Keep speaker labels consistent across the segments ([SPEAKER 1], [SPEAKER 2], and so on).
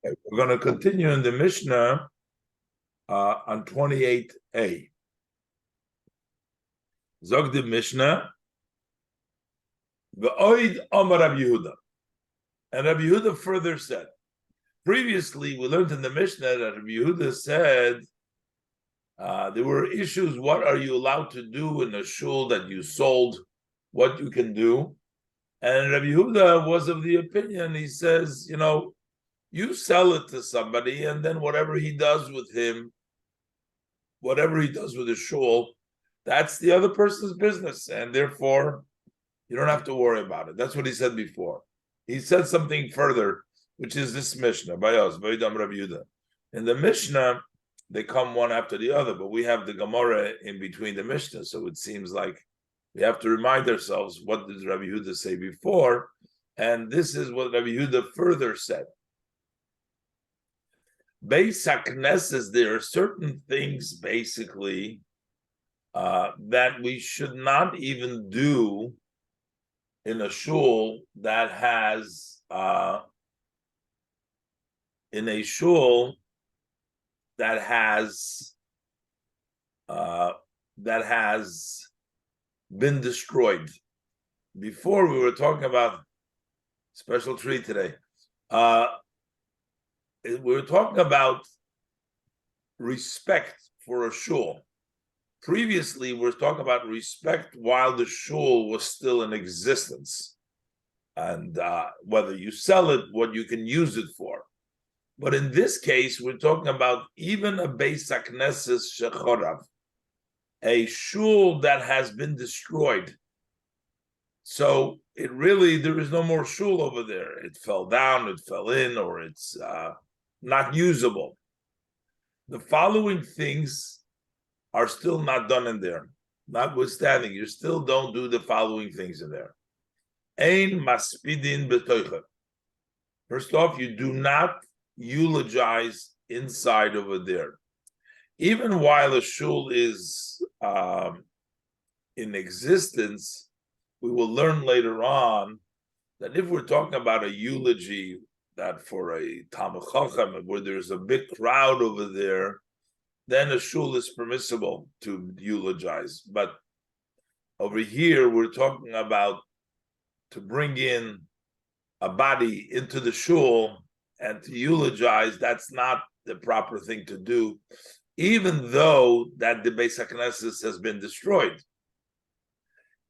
[SPEAKER 1] Okay, we're going to continue in the Mishnah on 28a. Zog the Mishnah, V'oid Amar Rabbi Yehuda. And Rabbi Yehuda further said, previously we learned in the Mishnah that Rabbi Yehuda said there were issues. What are you allowed to do in a shul that you sold? What you can do? And Rabbi Yehuda was of the opinion, he says, you sell it to somebody, and then whatever he does with him, whatever he does with the shul, that's the other person's business, and therefore you don't have to worry about it. That's what he said before. He said something further, which is this Mishnah by us, by Rabbi Yehuda. In the Mishnah, they come one after the other, but we have the Gemara in between the Mishnah, so it seems like we have to remind ourselves what did Rabbi Yehuda say before, and this is what Rabbi Yehuda further said. Beis HaKnesses, there are certain things basically that we should not even do in a shul that has been destroyed. Before we were talking about special treat today. We were talking about respect for a shul. Previously, we were talking about respect while the shul was still in existence, and whether you sell it, what you can use it for. But in this case, we're talking about even a Beis HaKnesses shechorav, a shul that has been destroyed. So there is no more shul over there. It fell down, it fell in, or it's not usable. The following things are still not done in there. Notwithstanding, you still don't do the following things in there. Ein maspidin betoicha. First off, you do not eulogize inside over there. Even while a shul is in existence, we will learn later on that if we're talking about a eulogy, that for a Talmid Chacham, where there's a big crowd over there, then a shul is permissible to eulogize. But over here, we're talking about to bring in a body into the shul and to eulogize. That's not the proper thing to do, even though that the Beis HaKnesses has been destroyed.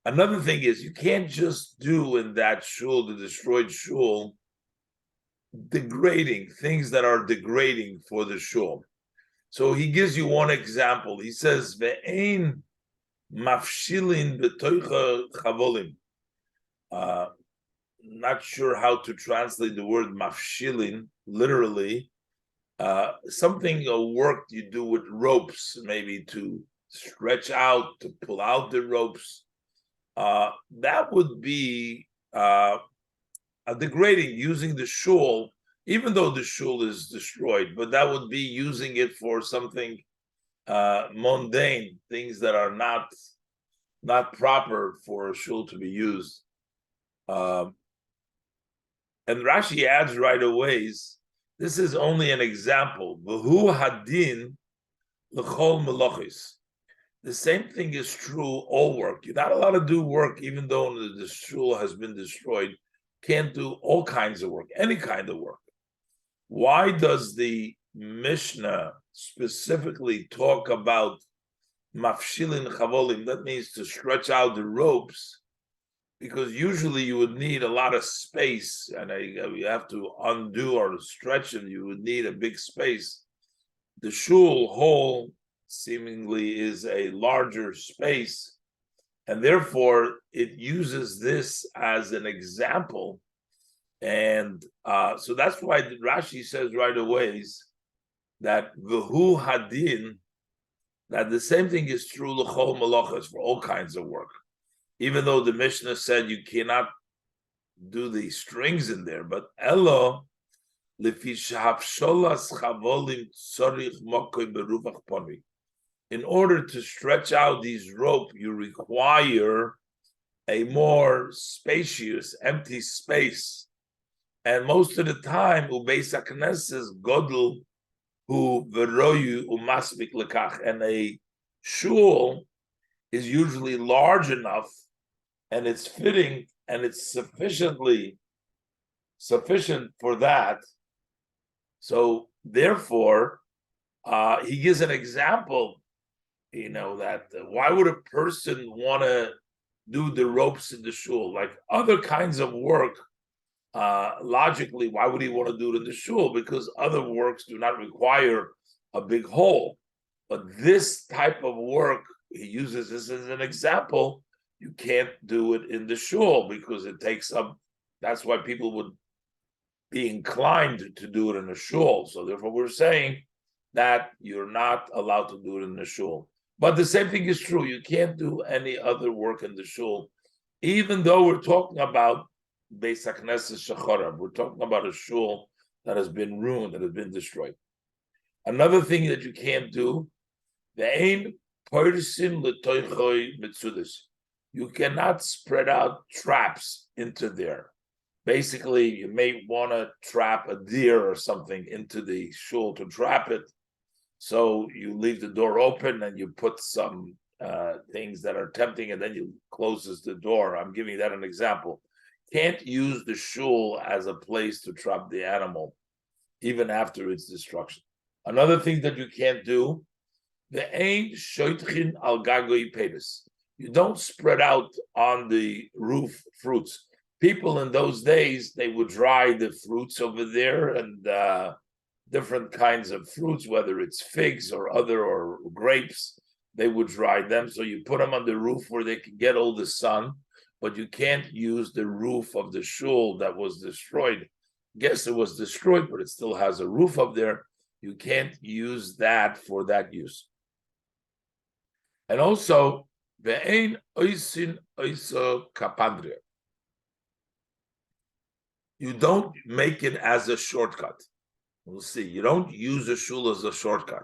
[SPEAKER 1] Another thing is, you can't just do in that shul, the destroyed shul, degrading things that are degrading for the shul. So he gives you one example. He says, "Ve'ein mafshilin b'toicha chavolim." Not sure how to translate the word mafshilin literally. Something, a work you do with ropes, maybe to stretch out, to pull out the ropes. That would be a degrading, using the shul, even though the shul is destroyed, but that would be using it for something mundane, things that are not proper for a shul to be used. And Rashi adds right away, this is only an example. V'hu hadin l'chol melachis. The same thing is true all work. You're not allowed to do work even though the shul has been destroyed. Can't do all kinds of work, any kind of work. Why does the Mishnah specifically talk about mafshilin chavolim? That means to stretch out the ropes, because usually you would need a lot of space, and you have to undo or stretch them. You would need a big space. The shul hall seemingly is a larger space, and therefore it uses this as an example. And so that's why Rashi says right away that v'hu hadin, that the same thing is true l'chol malachas, for all kinds of work. Even though the Mishnah said you cannot do the strings in there, but elo lefi shahapsholas chavolim tzorich mokoy beruvach poni. In order to stretch out these rope, you require a more spacious, empty space. And most of the time, ubeis haknesses godel hu veroyu umasmik lekach, and a shul is usually large enough, and it's fitting, and it's sufficient for that. So therefore, he gives an example. That why would a person want to do the ropes in the shul, like other kinds of work? Logically, why would he want to do it in the shul? Because other works do not require a big hole. But this type of work, he uses this as an example. You can't do it in the shul because it takes up. That's why people would be inclined to do it in a shul. So therefore, we're saying that you're not allowed to do it in the shul. But the same thing is true. You can't do any other work in the shul, even though we're talking about Beis HaKnesses Shecharav. We're talking about a shul that has been ruined, that has been destroyed. Another thing that you can't do, the ein poirsin letoichoi mitzudis. You cannot spread out traps into there. Basically, you may want to trap a deer or something into the shul to trap it. So you leave the door open and you put some things that are tempting, and then you closes the door. I'm giving that an example. Can't use the shul as a place to trap the animal, even after its destruction. Another thing that you can't do, the ein shoitchin al gagoi pedis. You don't spread out on the roof fruits. People in those days, they would dry the fruits over there, and different kinds of fruits, whether it's figs or grapes, they would dry them. So you put them on the roof where they can get all the sun, but you can't use the roof of the shul that was destroyed. Guess it was destroyed, but it still has a roof up there. You can't use that for that use. And also, ve'ein oisin oiso kapandria. You don't make it as a shortcut. We'll see. You don't use a shul as a shortcut.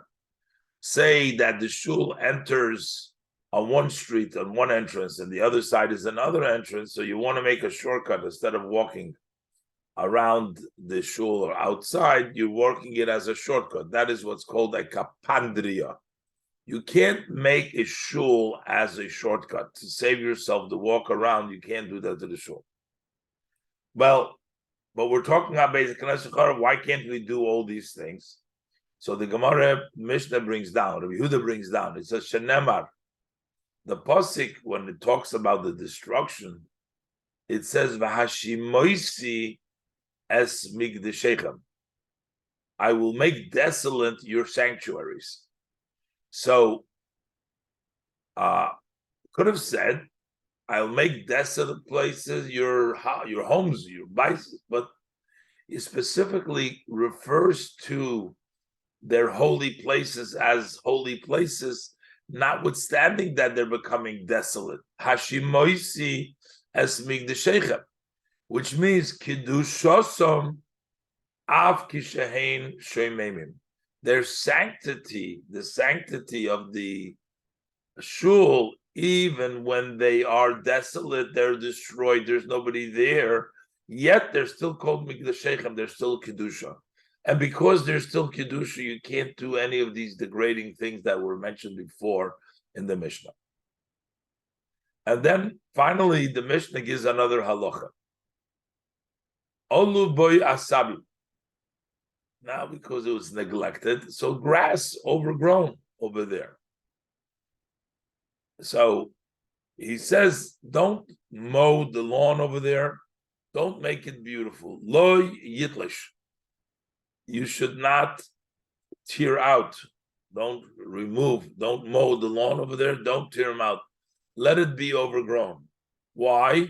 [SPEAKER 1] Say that the shul enters on one street, on one entrance, and the other side is another entrance. So you want to make a shortcut instead of walking around the shul or outside. You're working it as a shortcut. That is what's called a kapandria. You can't make a shul as a shortcut to save yourself to walk around. You can't do that to the shul. Well, but we're talking about basic Knesset. Why can't we do all these things? So the Gemara Mishnah brings down, Rabbi Yehuda brings down. It says Shenemar. The pasuk, when it talks about the destruction, it says V'hashimoisi es migdeshechem. I will make desolate your sanctuaries. So, could have said, I'll make desolate places your homes, your bicycles, but it specifically refers to their holy places as holy places, notwithstanding that they're becoming desolate. Hashimoisi es migdeshechem, which means kiddushosam av kishahein shoymemim. Their sanctity, the sanctity of the shul, even when they are desolate, they're destroyed, there's nobody there, yet they're still called Mikdashechem, they're still Kedusha. And because they're still Kedusha, you can't do any of these degrading things that were mentioned before in the Mishnah. And then finally, the Mishnah gives another halacha. Olu boy asabi. Now, because it was neglected, so grass overgrown over there. So he says, don't mow the lawn over there. Don't make it beautiful. Lo yitlish. You should not tear out. Don't mow the lawn over there. Don't tear them out. Let it be overgrown. Why?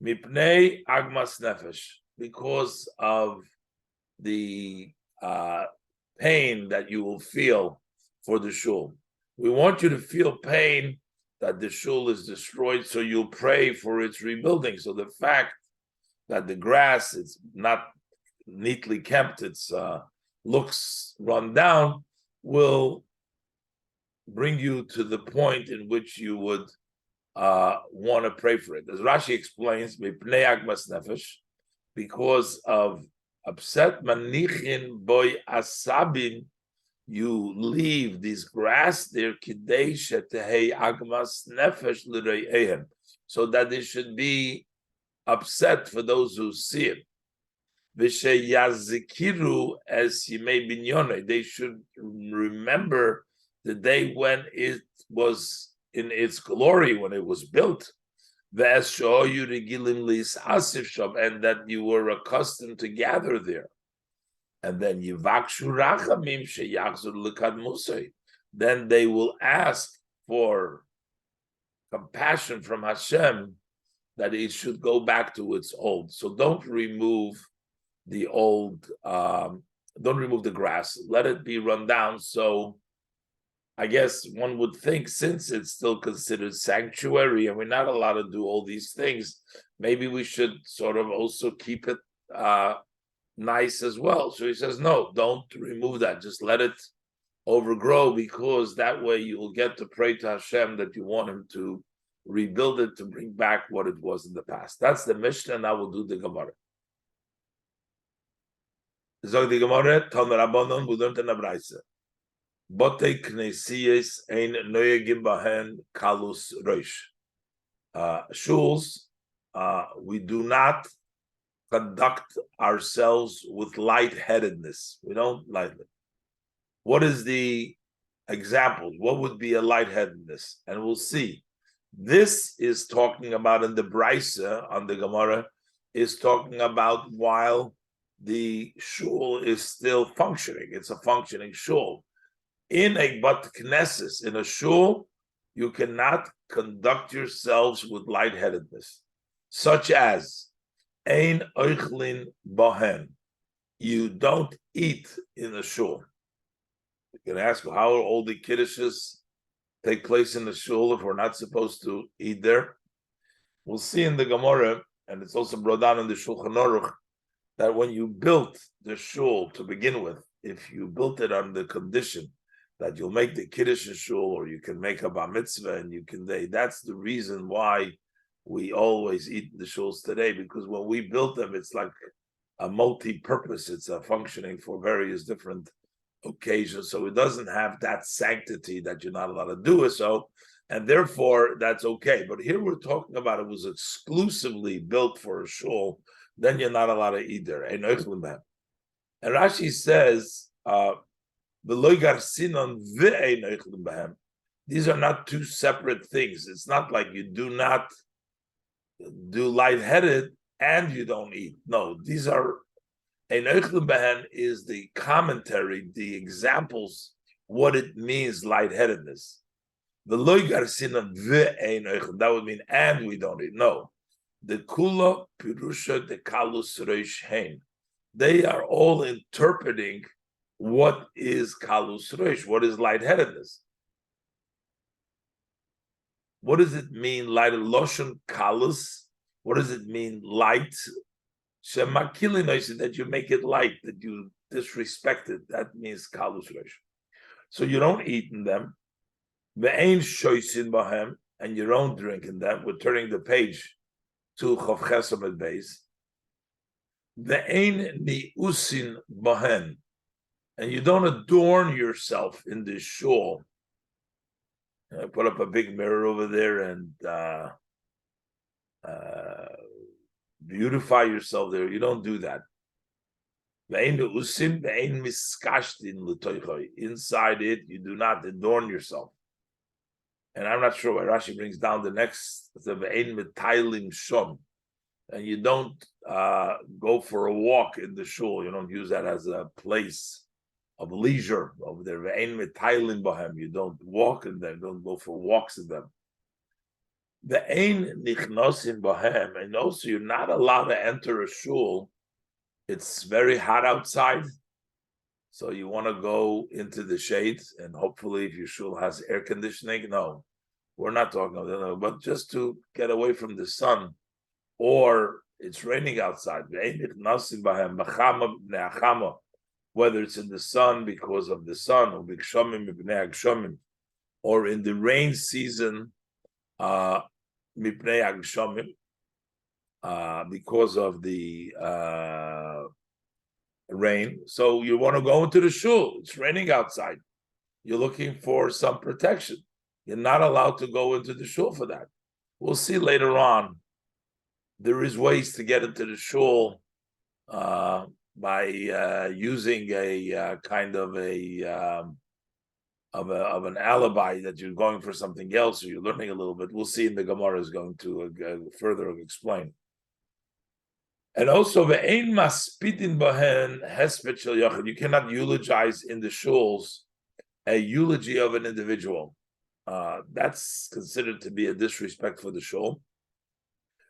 [SPEAKER 1] Mipnei agmas nefesh. Because of the pain that you will feel for the shul. We want you to feel pain that the shul is destroyed, so you'll pray for its rebuilding. So the fact that the grass is not neatly kept, its looks run down, will bring you to the point in which you would want to pray for it. As Rashi explains, Mipnei agmas nefesh, because of upset manichin boy asabin, you leave this grass there kidei shetehei agmas nefesh l'reihem, so that it should be upset for those who see it. V'sheyazikiru es yimei binyone, they should remember the day when it was in its glory, when it was built. And that you were accustomed to gather there. And then then they will ask for compassion from Hashem that it should go back to its old. So don't remove the old, don't remove the grass, let it be run down. So I guess one would think, since it's still considered sanctuary and we're not allowed to do all these things, maybe we should sort of also keep it nice as well. So he says, no, don't remove that. Just let it overgrow, because that way you will get to pray to Hashem that you want him to rebuild it, to bring back what it was in the past. That's the Mishnah, and I will do the Gemara. Zog the Gemara, Tan Rabbanon, we learned in the Braise. Bote knesiyes ein noyegim bahen kalus roish. Shuls, we do not conduct ourselves with lightheadedness. We don't lightly. What is the example? What would be a lightheadedness? And we'll see. This is talking about in the Braisa on the Gemara, is talking about while the shul is still functioning. It's a functioning shul. In a bat knesses, in a shul, you cannot conduct yourselves with lightheadedness, such as ein oichlin bohen. You don't eat in a shul. You can ask, how all the kiddushes take place in the shul if we're not supposed to eat there? We'll see in the Gemara, and it's also brought down in the Shulchan Aruch, that when you built the shul to begin with, if you built it on the condition that you'll make the kiddush in shul, or you can make a bar mitzvah, and you can, that's the reason why we always eat in the shuls today, because when we built them, it's like a multi-purpose. It's a functioning for various different occasions, so it doesn't have that sanctity that you're not allowed to do it. So, and therefore that's okay. But here we're talking about it was exclusively built for a shul, then you're not allowed to eat there. And Rashi says, these are not two separate things. It's not like you do not do lightheaded and you don't eat. No, these are, ein oichlin behen is the commentary, the examples, what it means, lightheadedness. The loy garsinan ve'ein oichlin, that would mean and we don't eat. No, the kula pirusha de kalus reish hein. They are all interpreting what is kalus reish, what is lightheadedness. What does it mean, light loshon kalus? What does it mean, light? That you make it light, that you disrespect it. That means kalus reish. So you don't eat in them. Ve'ein shoysin bahem, and you don't drink in them. We're turning the page to Chav Chesam at base. Ve'ein niusin bahem, and you don't adorn yourself in this shul. Put up a big mirror over there and beautify yourself there. You don't do that. Inside it, you do not adorn yourself. And I'm not sure why Rashi brings down the next, and you don't go for a walk in the shul. You don't use that as a place of leisure over there. You don't walk in them, don't go for walks in them. And also you're not allowed to enter a shul. It's very hot outside, so you want to go into the shade, and hopefully if your shul has air conditioning. No, we're not talking about that, but just to get away from the sun, or it's raining outside. Whether it's in the sun because of the sun, or in the rain season, because of the rain. So you want to go into the shul. It's raining outside. You're looking for some protection. You're not allowed to go into the shul for that. We'll see later on. There is ways to get into the shul by using a kind of an alibi that you're going for something else, or you're learning a little bit. We'll see in the Gemara is going to further explain. And also, ve'ein maspidin bahen hesped shel yachid. You cannot eulogize in the shuls a eulogy of an individual. That's considered to be a disrespect for the shul.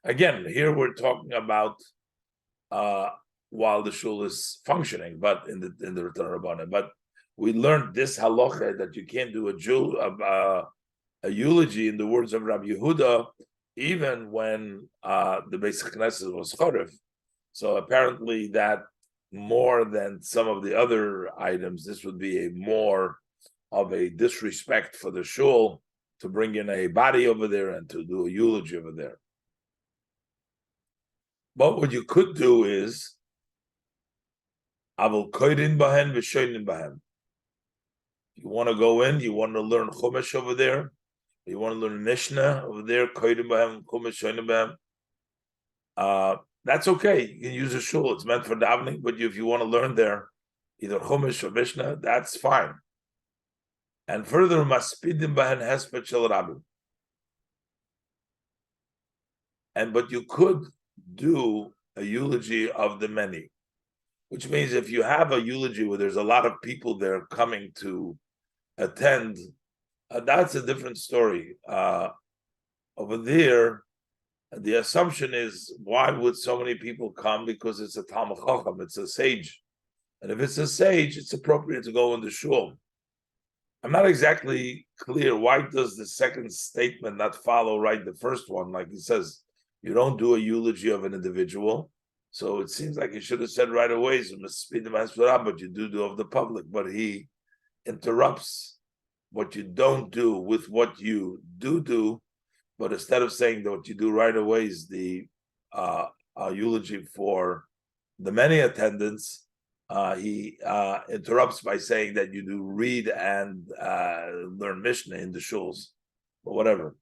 [SPEAKER 1] Again, here we're talking about while the shul is functioning, but in the Return Rabbana. But we learned this halacha that you can't do a eulogy in the words of Rabbi Yehuda, even when the Beis Knesset was Chorev. So apparently that more than some of the other items, this would be a more of a disrespect for the shul to bring in a body over there and to do a eulogy over there. But what you could do is Avol koidin bahen v'shoinin bahen. You want to go in, you want to learn Chumash over there, you want to learn Mishnah over there, koidin bahen, Chumash, shoinin bahen. That's okay. You can use a shul. It's meant for davening, but if you want to learn there, either Chumash or Mishnah, that's fine. And further, maspidim bahen hesped shel rabbi. But you could do a eulogy of the many, which means if you have a eulogy where there's a lot of people there coming to attend, that's a different story. Over there, the assumption is, why would so many people come? Because it's a Talmid Chacham, it's a sage. And if it's a sage, it's appropriate to go in the shul. I'm not exactly clear, why does the second statement not follow right the first one? Like he says, you don't do a eulogy of an individual. So it seems like he should have said right away, but you do of the public. But he interrupts what you don't do with what you do. But instead of saying that what you do right away is the eulogy for the many attendants, he interrupts by saying that you do read and learn Mishnah in the shuls. But whatever.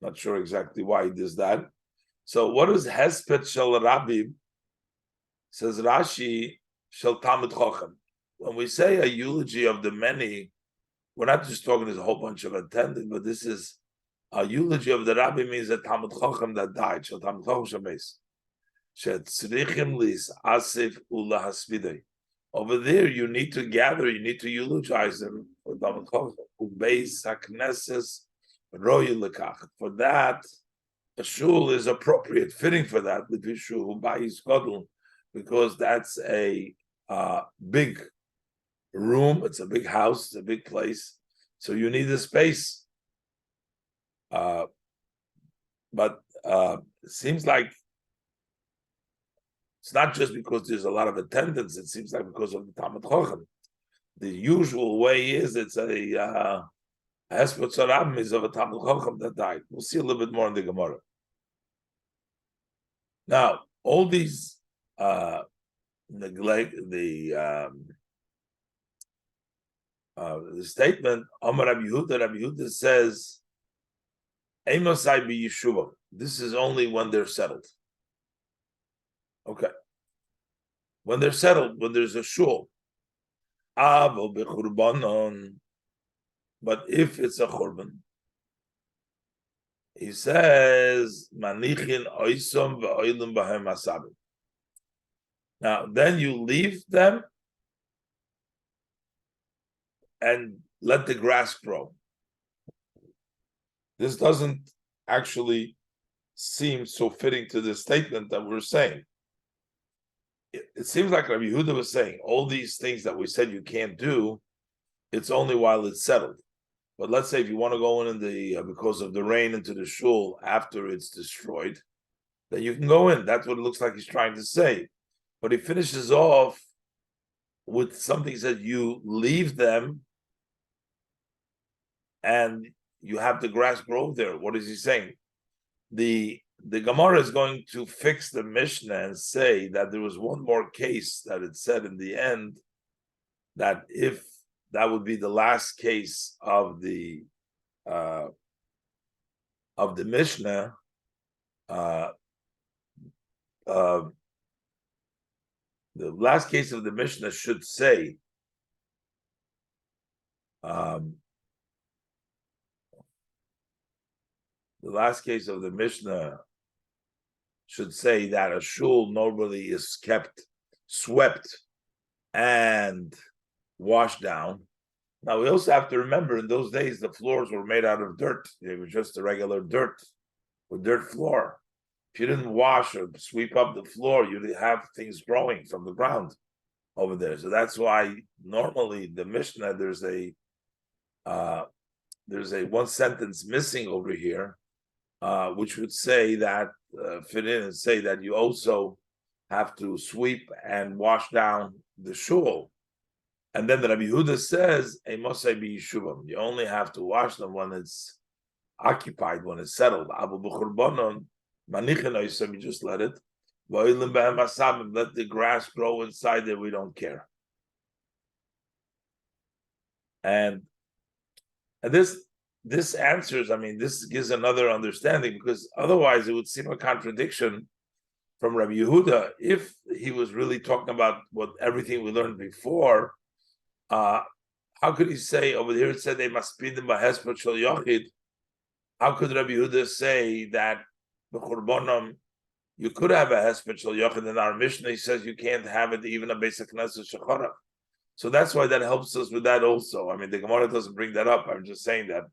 [SPEAKER 1] Not sure exactly why he does that. So what is Hesped Shel Rabbi? Says Rashi, Shel Talmid Chacham. When we say a eulogy of the many, we're not just talking there's a whole bunch of attendants, but this is a eulogy of the Rabbi means a Talmid Chacham that died. Shel Talmid Chacham Shemeis. Shetzrichim lis asif ula hasvidei. Over there, you need to gather, you need to eulogize them for Talmid Chacham. Ubeis hakneses roy lekach. For that, a shul is appropriate, fitting for that, because that's a big room, it's a big house, it's a big place, so you need a space. But it seems like it's not just because there's a lot of attendance, it seems like because of the Talmid Chacham. The usual way is it's a Hesped Shel Rabbi is of a Talmid Chacham that died. We'll see a little bit more in the Gemara. Now, all these neglect the statement. Amar Rabbi Yehuda says, "Emosai be Yeshuva." This is only when they're settled. Okay, when they're settled, when there's a shul. Avo bechurbanon, but if it's a churban. He says, "Manichin oisom ve'oilim b'hem asabim." Now, then you leave them and let the grass grow. This doesn't actually seem so fitting to the statement that we're saying. It seems like Rabbi Yehuda was saying, all these things that we said you can't do, it's only while it's settled. But let's say if you want to go in the because of the rain into the shul after it's destroyed, then you can go in. That's what it looks like he's trying to say. But he finishes off with something that you leave them and you have the grass grow there. What is he saying? The the Gemara is going to fix the Mishnah and say that there was one more case that it said in the end that if that would be the last case of the Mishnah, the last case of the Mishnah should say the last case of the Mishnah should say that a shul normally is kept swept and washed down. Now we also have to remember in those days the floors were made out of dirt. They were just a regular dirt with dirt floor. If you didn't wash or sweep up the floor, you'd have things growing from the ground over there. So that's why normally the Mishnah there's a one sentence missing over here, which would say that fit in and say that you also have to sweep and wash down the shul. And then the Rabbi Yehuda says, "Emosai b'yishubam." You only have to wash them when it's occupied, when it's settled. Abu b'churbanon manichin, you just let it. Let the grass grow inside there. We don't care. And this answers. I mean, this gives another understanding because otherwise it would seem a contradiction from Rabbi Yehuda if he was really talking about what everything we learned before. How could he say over here? It said they must be the mahespot shel yochid. How could Rabbi Yehuda say that the churbanim you could have a hesped shel yochid in our Mishnah? He says you can't have it even a basic knesset shechara. So that's why that helps us with that also. I mean, the Gemara doesn't bring that up. I'm just saying that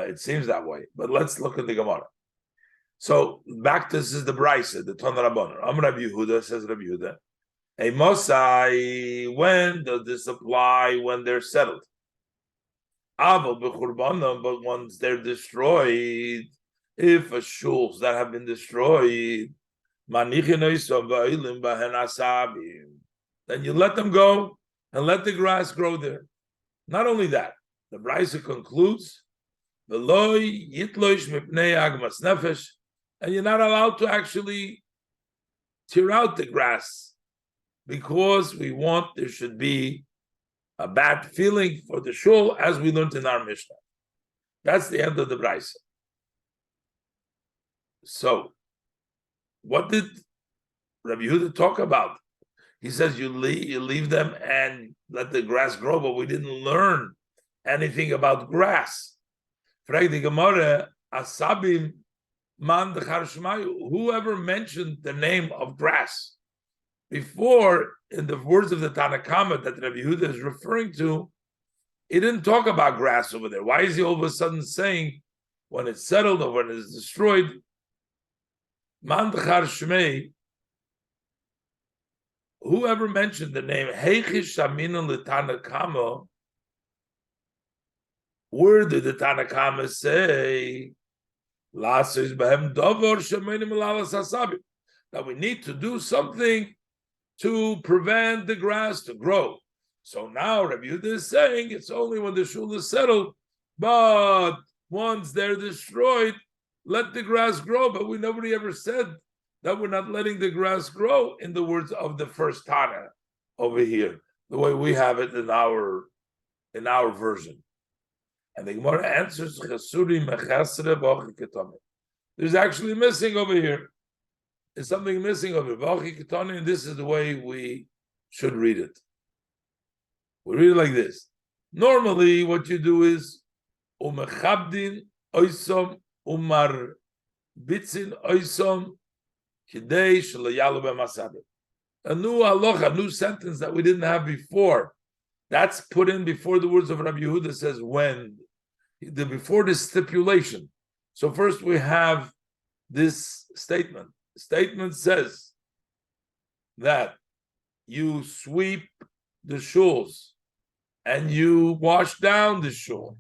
[SPEAKER 1] it seems that way. But let's look at the Gemara. So back to this is the Brisa, the Ton Rabbanon. Rabbi Yehuda says Rabbi Yehuda. A Mosai, when does this apply? When they're settled. But once they're destroyed, if a shuls that have been destroyed, then you let them go and let the grass grow there. Not only that, the Brisa concludes, and you're not allowed to actually tear out the grass because we want there should be a bad feeling for the shul, as we learned in our Mishnah. That's the end of the Brisa. So, what did Rabbi Yehuda talk about? He says you leave them and let the grass grow, but we didn't learn anything about grass. Whoever mentioned the name of grass before, in the words of the Tanakhama that Rabbi Yehuda is referring to, he didn't talk about grass over there. Why is he all of a sudden saying when it's settled or when it's destroyed? Mandachar Shmei, whoever mentioned the name Heichish Shamina L'Tanakama, where did the Tanakhama say that we need to do something to prevent the grass to grow? So now Rabbi Yehuda is saying it's only when the shul is settled, but once they're destroyed, let the grass grow. But nobody ever said that we're not letting the grass grow in the words of the first Tana over here, the way we have it in our version. And the Gemara answers, there's actually missing over here. There's something missing over here. And this is the way we should read it. We read it like this. Normally, what you do is umechabdin oisom umar bitzin oisom kidei shelayalu b'masabit. A new halacha, a new sentence that we didn't have before. That's put in before the words of Rabbi Yehuda says when, before this stipulation. So first we have this statement. The statement says that you sweep the shuls and you wash down the shul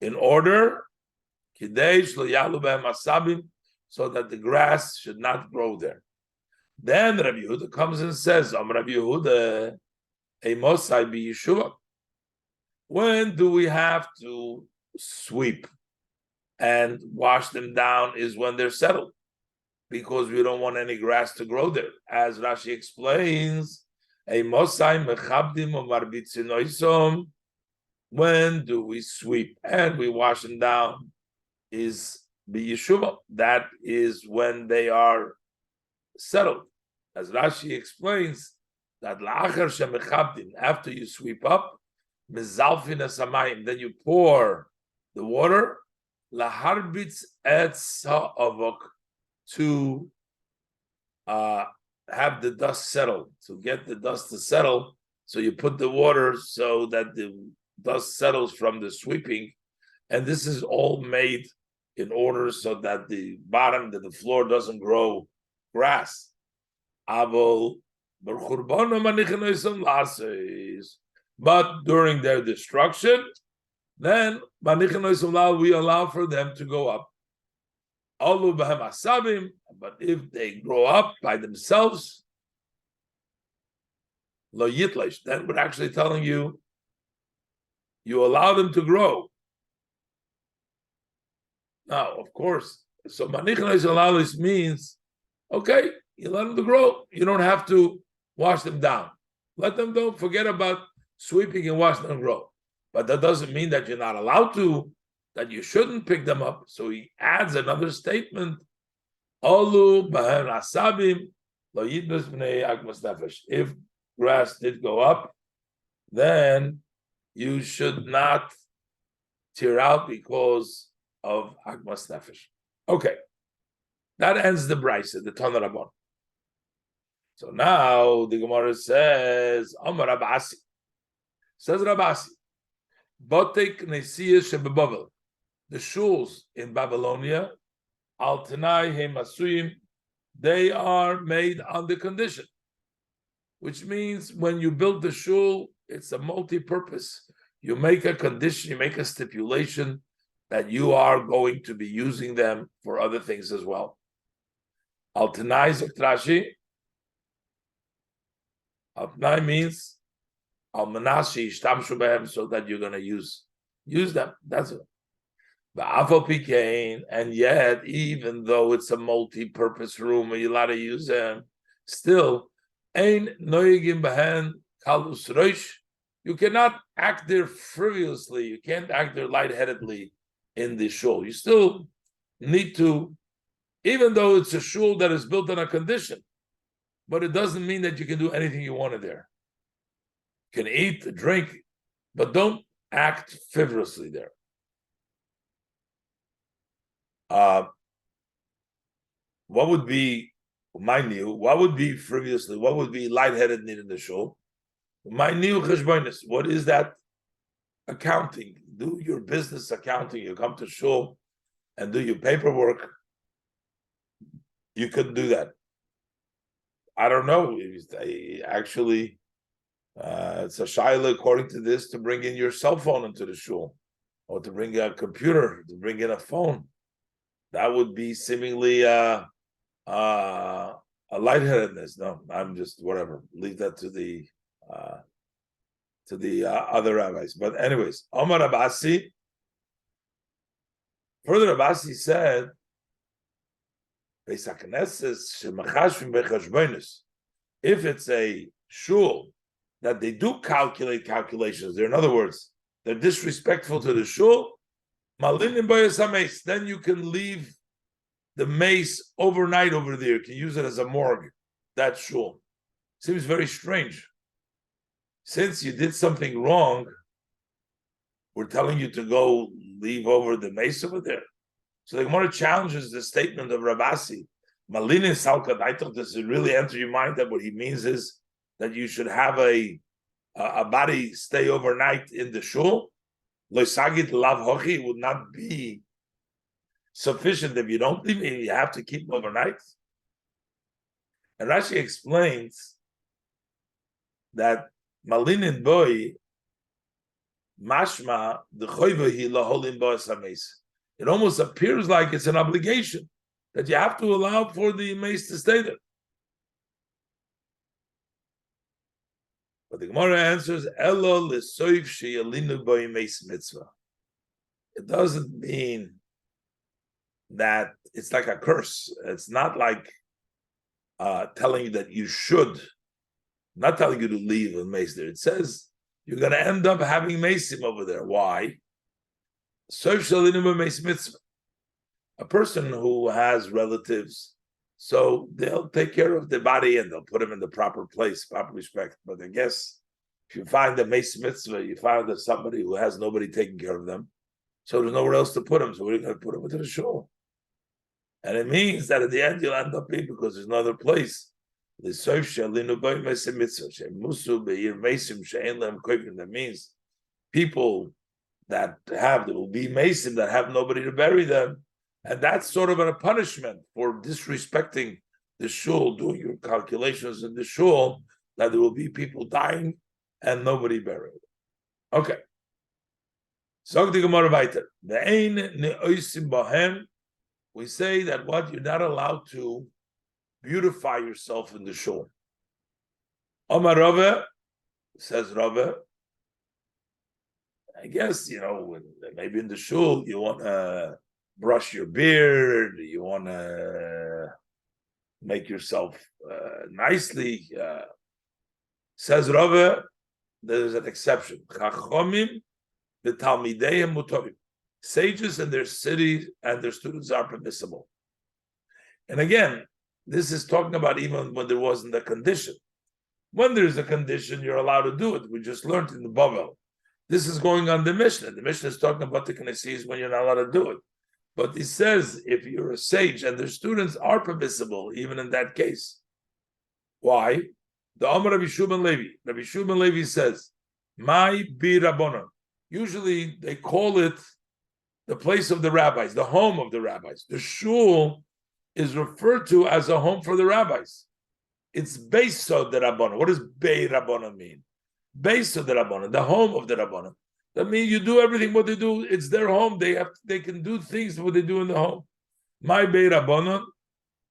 [SPEAKER 1] in order so that the grass should not grow there. Then Rabbi Yehuda comes and says, Rabbi Yehuda, Emosai b'yishuvah. When do we have to sweep? and wash them down is when they're settled, because we don't want any grass to grow there. As Rashi explains, a mosai mechabdim or marbitzinoisom, when do we sweep and we wash them down, is b'yeshuva. That is when they are settled. As Rashi explains, that la'achar shemechabdim, after you sweep up, mezalfin asamayim, then you pour the water, laharbitz etz ha'avok, to have the dust settle, to get the dust to settle. So you put the water so that the dust settles from the sweeping, and this is all made in order so that the bottom, that the floor doesn't grow grass. But during their destruction, then we allow for them to go up. But if they grow up by themselves, then we're actually telling you, you allow them to grow. Now, of course, so manichin means, okay, you let them to grow. You don't have to wash them down. Let them don't forget about sweeping and wash them and grow. But that doesn't mean that you're not allowed to, that you shouldn't pick them up. So he adds another statement. If grass did go up, then you should not tear out because of Agmas Nefesh. Okay. That ends the Brisa, the Tana Rabban. So now the Gemara says, Amar Rabasi. Says Rabasi, Botek Nesiyah Shebebavel. The shuls in Babylonia, Al Tanai Hemasuyim, they are made on the condition, which means when you build the shul, it's a multi-purpose. You make a condition, you make a stipulation that you are going to be using them for other things as well. Al Tanai Zaktrashi. Al Tanai means Al Manashi Ishtamshu Behem, so that you're going to use them. That's it. And yet, even though it's a multi-purpose room and you're allowed to use them, still, you cannot act there frivolously. You can't act there lightheadedly in the shul. You still need to, even though it's a shul that is built on a condition, but it doesn't mean that you can do anything you want there. You can eat, drink, but don't act frivolously there. What would be what would be frivolously? What would be lightheaded in the shul? What is that? Accounting. Do your business accounting. You come to shul and do your paperwork. You couldn't do that. I don't know. Actually, it's a shaila according to this to bring in your cell phone into the shul, or to bring a computer, to bring in a phone. That would be seemingly a lightheadedness. No, I'm just whatever. Leave that to the other rabbis. But anyways, Omar Abasi. Further, Abasi said, if it's a shul that they do calculate calculations, in other words, they're disrespectful to the shul, then you can leave the mace overnight over there. You can use it as a morgue. That shul. Seems very strange. Since you did something wrong, we're telling you to go leave over the mace over there. So the Gemara challenges the statement of Rabasi. Malin and Salka, I thought this would really enter your mind that what he means is that you should have a body stay overnight in the shul. Loisagit lav hochi would not be sufficient if you don't leave it. You have to keep them overnight. And Rashi explains that Malinin boy mashma the choyvahi laholim boas hameis. It almost appears like it's an obligation that you have to allow for the mace to stay there. But the Gemara answers, Elo l'soif sheyalinu boy mace mitzvah. It doesn't mean that it's like a curse. It's not like telling you that you should, not telling you to leave a mace there. It says you're going to end up having maceim over there. Why? A person who has relatives, so they'll take care of the body and they'll put them in the proper place, proper respect. But I guess if you find a mace mitzvah, you find that somebody who has nobody taking care of them, so there's nowhere else to put them. So we're going to put them into the shul. And it means that at the end you'll end up being, because there's no other place. That means people that have, there will be mason that have nobody to bury them. And that's sort of a punishment for disrespecting the shul, doing your calculations in the shul, that there will be people dying and nobody buried. Okay. We say that what you're not allowed to beautify yourself in the shul. Omar Rava, says Rava, I guess, maybe in the shul you want to brush your beard, you want to make yourself nicely. Says Rava, there's an exception. Chachomim, the Talmideim Mutovim. Sages and their cities and their students are permissible. And again, this is talking about even when there wasn't a condition. When there's a condition, you're allowed to do it. We just learned in the Bavel. This is going on the Mishnah. The Mishnah is talking about the Knesset when you're not allowed to do it. But it says if you're a sage and their students are permissible, even in that case. Why? The Amar Rabbi Shimon Levi. Rabbi Shimon Levi says, "My bi Rabbanon." Usually they call it the place of the rabbis, the home of the rabbis. The shul is referred to as a home for the rabbis. It's Beisod the Rabbanon. What does Bei Rabbanon mean? Beisod the Rabbanon, the home of the Rabbanon. That means you do everything what they do. It's their home. They can do things what they do in the home. My Bei Rabbanon.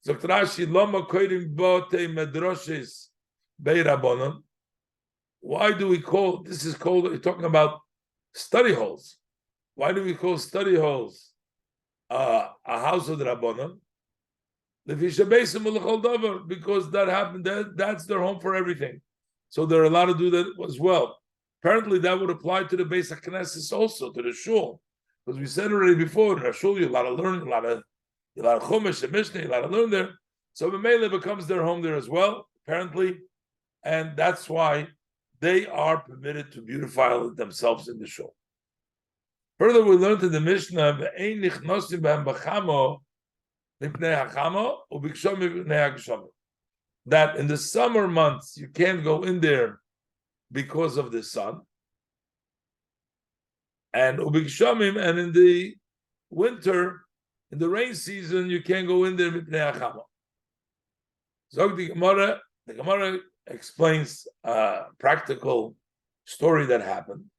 [SPEAKER 1] Zokt Rashi, Lama koirim bote medroshes Bei Rabbanon. Why do we call, this is called, we're talking about study halls. Why do we call study halls a house of the Rabbanon? Because that happened, that's their home for everything. So they're allowed to do that as well. Apparently that would apply to the Beis HaKnesses also, to the shul. Because we said already before, in the shul you're allowed to learn, you're allowed to Chumash and Mishnah, you're allowed to learn there. So Memele becomes their home there as well, apparently. And that's why they are permitted to beautify themselves in the shul. Further, we learned in the Mishnah that in the summer months you can't go in there because of the sun, and in the winter, in the rain season, you can't go in there. So the Gemara explains a practical story that happened.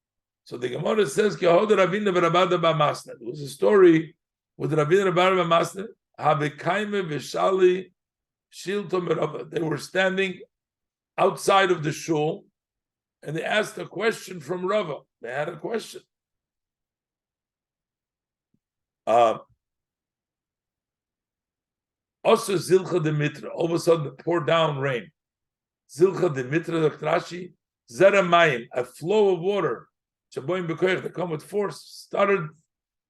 [SPEAKER 1] So the Gemara says, there was a story with Rabbi Masna. They were standing outside of the shul, and they asked a question from Rava. They had a question. Also, Zilcha de Mitra. All of a sudden, it poured down rain. Zilcha de Mitra, Rashi, Zeramayim, a flow of water. They come with force, started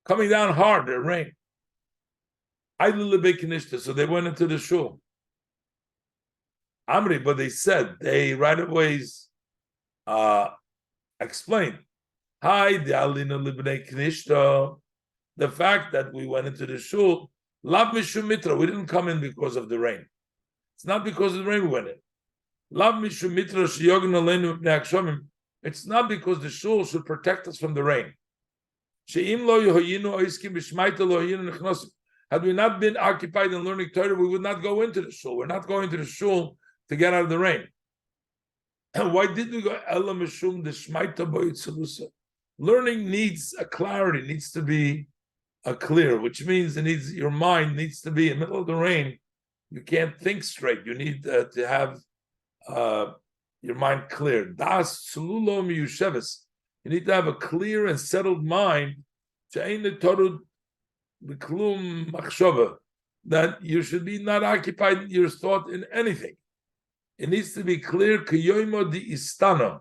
[SPEAKER 1] coming down hard, the rain. So they went into the shul. Amri, but they said, they right away explained, the fact that we went into the shul, Lav Mishum Mitra, we didn't come in because of the rain. It's not because of the rain we went in. Lav Mishum Mitra Sheyogin Aleinu Mipnei Akshomim. It's not because the shul should protect us from the rain. Had we not been occupied in learning Torah, we would not go into the shul. We're not going to the shul to get out of the rain. And why did we go? Learning needs a clarity, needs to be a clear, which means your mind needs to be in the middle of the rain. You can't think straight. You need to have your mind clear. Das sululo miyusheves. You need to have a clear and settled mind. b'klum machshava, that you should be not occupied your thought in anything. It needs to be clear, kiyoimo di istana,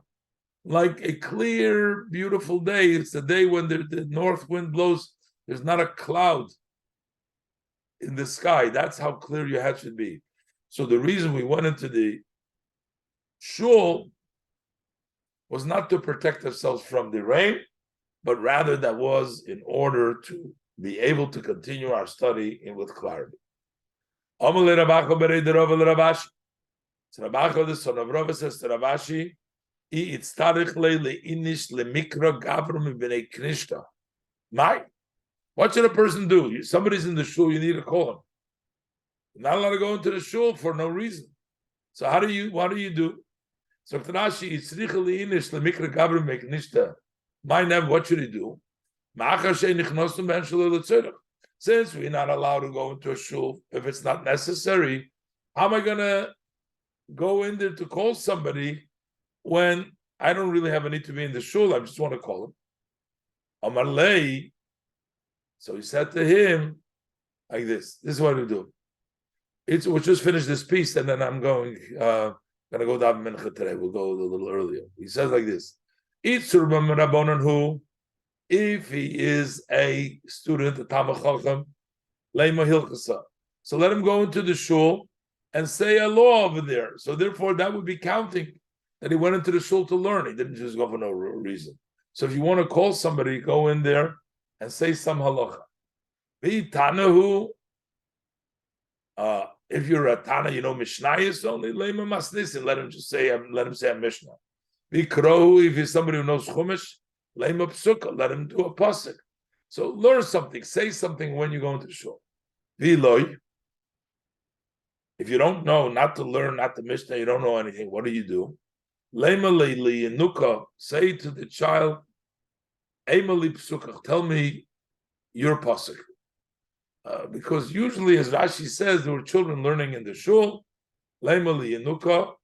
[SPEAKER 1] like a clear, beautiful day. It's the day when the north wind blows. There's not a cloud in the sky. That's how clear your head should be. So the reason we went into the shul was not to protect ourselves from the rain, but rather that was in order to be able to continue our study with clarity. Amalei Rabacha berei de Rava l'Ravashi. So Rabacha, the son of Rava, says to Ravashi, "I itztarich leinish lemikra gavrum b'nei knishta." What should a person do? Somebody's in the shul, you need to call him. You're not allowed to go into the shul for no reason. So what do you do? So Rashi, itzrich leinish lemikra gavrum b'nei knishta. What should he do? Since we're not allowed to go into a shul if it's not necessary, how am I going to go in there to call somebody when I don't really have a need to be in the shul? I just want to call him. Amalei. So he said to him like this. This is what we do. We'll just finish this piece and then I'm going to go down mincha today. We'll go a little earlier. He says like this. If he is a student, a Talmid Chacham, Leima Hilchasa. So let him go into the shul and say a law over there. So therefore, that would be counting that he went into the shul to learn. He didn't just go for no reason. So if you want to call somebody, go in there and say some halacha. Tanahu. If you're a Tana, you know Mishnayos only. Leima Masnisin. Let him say a Mishnah. Vikrohu. If he's somebody who knows Chumash. Leima psuka, let him do a pasuk. So learn something, say something when you go into the shul. Viloy, if you don't know, not to learn, not the Mishnah, you don't know anything, what do? Leima leili nuka, say to the child, Eimali psuka, tell me your pasuk. Because usually, as Rashi says, there were children learning in the shul. Leima liyanuka,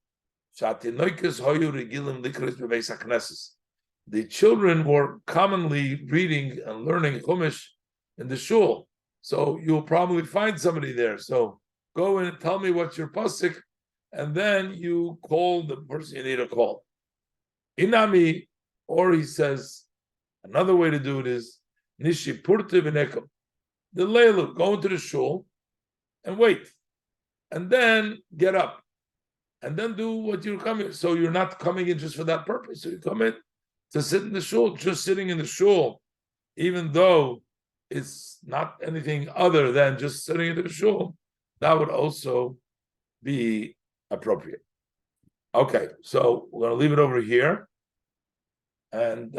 [SPEAKER 1] shatinoikes hoyu regilim likris bebeis hakneses. The children were commonly reading and learning Chumash in the shul. So you'll probably find somebody there. So go in and tell me what's your pasuk, and then you call the person you need to call. Inami, or he says, another way to do it is, Nishi Purte V'Nekom. The Leilu, go into the shul and wait. And then get up. And then do what you're coming. So you're not coming in just for that purpose. So you come in to sit in the shul, just sitting in the shul, even though it's not anything other than just sitting in the shul, that would also be appropriate. Okay, so we're going to leave it over here. And